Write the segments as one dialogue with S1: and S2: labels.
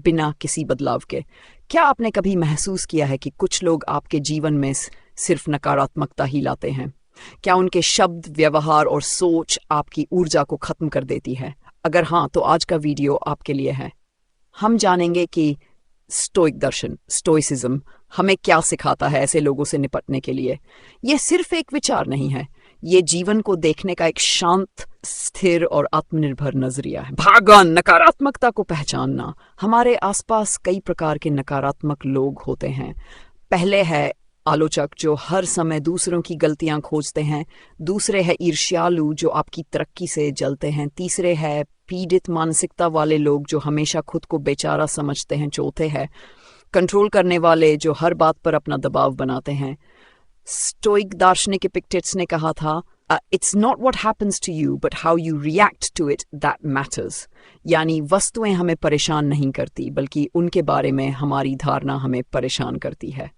S1: बिना किसी बदलाव के। क्या आपने कभी महसूस किया है कि कुछ लोग आपके जीवन में सिर्फ नकारात्मकता ही लाते हैं? क्या उनके शब्द, व्यवहार और सोच आपकी ऊर्जा को खत्म कर देती है? अगर हाँ, तो आज का वीडियो आपके लिए है। हम जानेंगे कि स्टोइक दर्शन, स्टोइसिज्म, हमें क्या सिखाता है ऐसे लोगों से निपटने के लिए। यह सिर्फ एक विचार नहीं है, ये जीवन को देखने का एक शांत, स्थिर और आत्मनिर्भर नजरिया है। भागन नकारात्मकता को पहचानना। हमारे आसपास कई प्रकार के नकारात्मक लोग होते हैं। पहले है आलोचक, जो हर समय दूसरों की गलतियां खोजते हैं। दूसरे है ईर्ष्यालु, जो आपकी तरक्की से जलते हैं। तीसरे है पीड़ित मानसिकता वाले लोग, जो हमेशा खुद को बेचारा समझते हैं। चौथे है कंट्रोल करने वाले, जो हर बात पर अपना दबाव बनाते हैं। स्टोइक दार्शनिक एपिक्टेट्स ने कहा था, it's not what happens to you but how you react to it that matters. यानी वस्तुएं हमें परेशान नहीं करती, बल्कि उनके बारे में हमारी धारणा हमें परेशान करती है।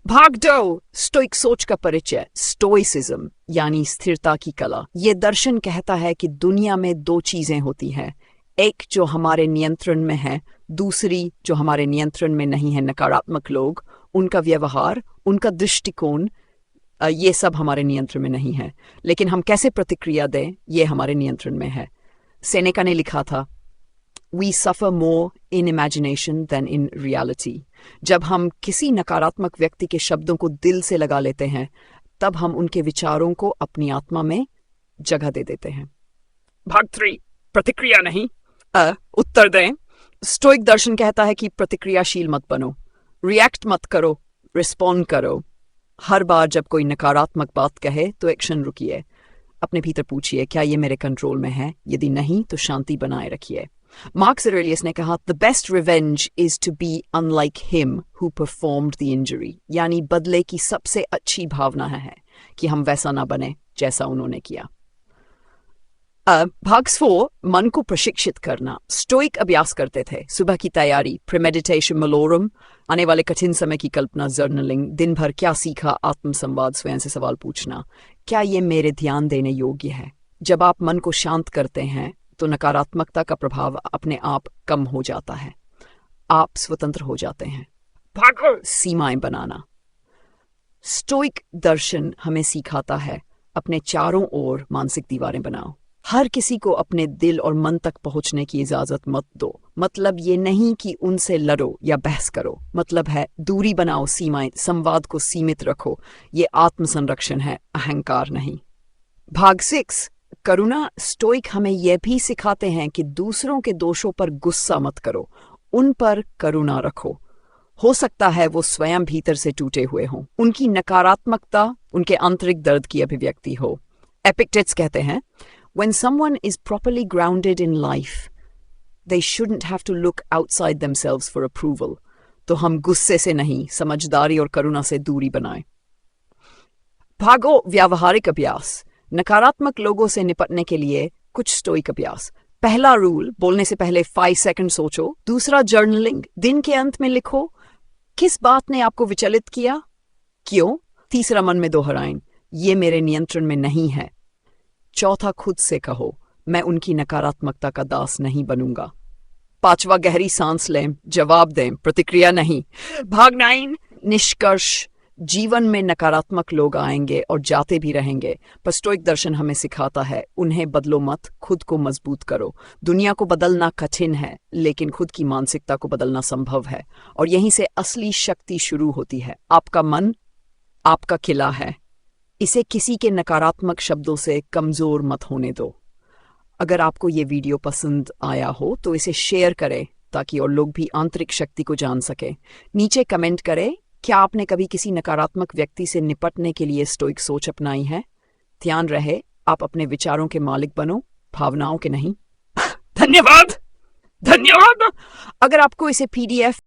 S1: भाग दो स्टोइक सोच का परिचय। स्टोइसिज्म यानी स्थिरता की कला। ये दर्शन कहता है कि दुनिया में दो चीजें होती हैं, एक जो हमारे नियंत्रण में है, दूसरी जो हमारे नियंत्रण में नहीं है। नकारात्मक लोग, उनका व्यवहार, उनका दृष्टिकोण, ये सब हमारे नियंत्रण में नहीं है, लेकिन हम कैसे प्रतिक्रिया दें ये हमारे नियंत्रण में है। सेनेका ने लिखा था, We suffer more in imagination than in reality. जब हम किसी नकारात्मक व्यक्ति के शब्दों को दिल से लगा लेते हैं, तब हम उनके विचारों को अपनी आत्मा में जगह दे देते हैं। भाग 3, प्रतिक्रिया नहीं, उत्तर दें। स्टोइक दर्शन कहता है कि प्रतिक्रियाशील मत बनो, रिएक्ट मत करो, रिस्पॉन्ड करो। हर बार जब कोई नकारात्मक बात कहे तो एक क्षण रुकिए, अपने भीतर पूछिए, क्या ये मेरे कंट्रोल में है? यदि नहीं, तो शांति बनाए रखिए। मार्कस ऑरेलियस ने कहा, the best revenge is to be unlike him who performed the injury. यानी बदले की सबसे अच्छी भावना है कि हम वैसा ना बने जैसा उन्होंने किया। भाग 4, मन को प्रशिक्षित करना। स्टोइक अभ्यास करते थे, सुबह की तैयारी, प्रेमेडिटेशन, मलोरम, आने वाले कठिन समय की कल्पना, जर्नलिंग, दिन भर क्या सीखा, आत्मसंवाद, स्वयं से सवाल पूछना, क्या ये मेरे ध्यान देने योग्य है? जब आप मन को शांत करते हैं तो नकारात्मकता का प्रभाव अपने आप कम हो जाता है, आप स्वतंत्र हो जाते हैं। भागो सीमाएं बनाना। स्टोइक दर्शन हमें सिखाता है, अपने चारों ओर मानसिक दीवारें बनाओ। हर किसी को अपने दिल और मन तक पहुंचने की इजाजत मत दो। मतलब ये नहीं कि उनसे लड़ो या बहस करो, मतलब है दूरी बनाओ, सीमाएं, संवाद को सीमित रखो। ये आत्मसंरक्षण है, अहंकार नहीं। भाग 6, करुणा। स्टोइक हमें यह भी सिखाते हैं कि दूसरों के दोषों पर गुस्सा मत करो, उन पर करुणा रखो। हो सकता है वो स्वयं भीतर से टूटे हुए हों, उनकी नकारात्मकता उनके आंतरिक दर्द की अभिव्यक्ति हो। एपिक्टेट्स कहते हैं, when someone is properly grounded in life, they shouldn't have to look outside themselves for approval. तो हम गुस्से से नहीं, समझदारी और करुणा से दूरी बनाएं। भागो व्यावहारिक अभ्यास। नकारात्मक लोगों से निपटने के लिए कुछ स्टोइक अभ्यास। पहला रूल, बोलने से पहले 5 सेकंड सोचो। दूसरा, जर्नलिंग, दिन के अंत में लिखो किस बात ने आपको विचलित किया, क्यों। तीसरा, मन में दोहराएं, ये मेरे नियंत्रण में नहीं है। चौथा, खुद से कहो, मैं उनकी नकारात्मकता का दास नहीं बनूंगा। पांचवा, गहरी सांस लें, जवाब दें, प्रतिक्रिया नहीं। भाग 9, निष्कर्ष। जीवन में नकारात्मक लोग आएंगे और जाते भी रहेंगे, पर स्टोइक दर्शन हमें सिखाता है, उन्हें बदलो मत, खुद को मजबूत करो। दुनिया को बदलना कठिन है, लेकिन खुद की मानसिकता को बदलना संभव है, और यहीं से असली शक्ति शुरू होती है। आपका मन आपका किला है, इसे किसी के नकारात्मक शब्दों से कमजोर मत होने दो। अगर आपको ये वीडियो पसंद आया हो तो इसे शेयर करें, ताकि और लोग भी आंतरिक शक्ति को जान सके। नीचे कमेंट करें, क्या आपने कभी किसी नकारात्मक व्यक्ति से निपटने के लिए स्टोइक सोच अपनाई है? ध्यान रहे, आप अपने विचारों के मालिक बनो, भावनाओं के नहीं। धन्यवाद। अगर आपको इसे PDF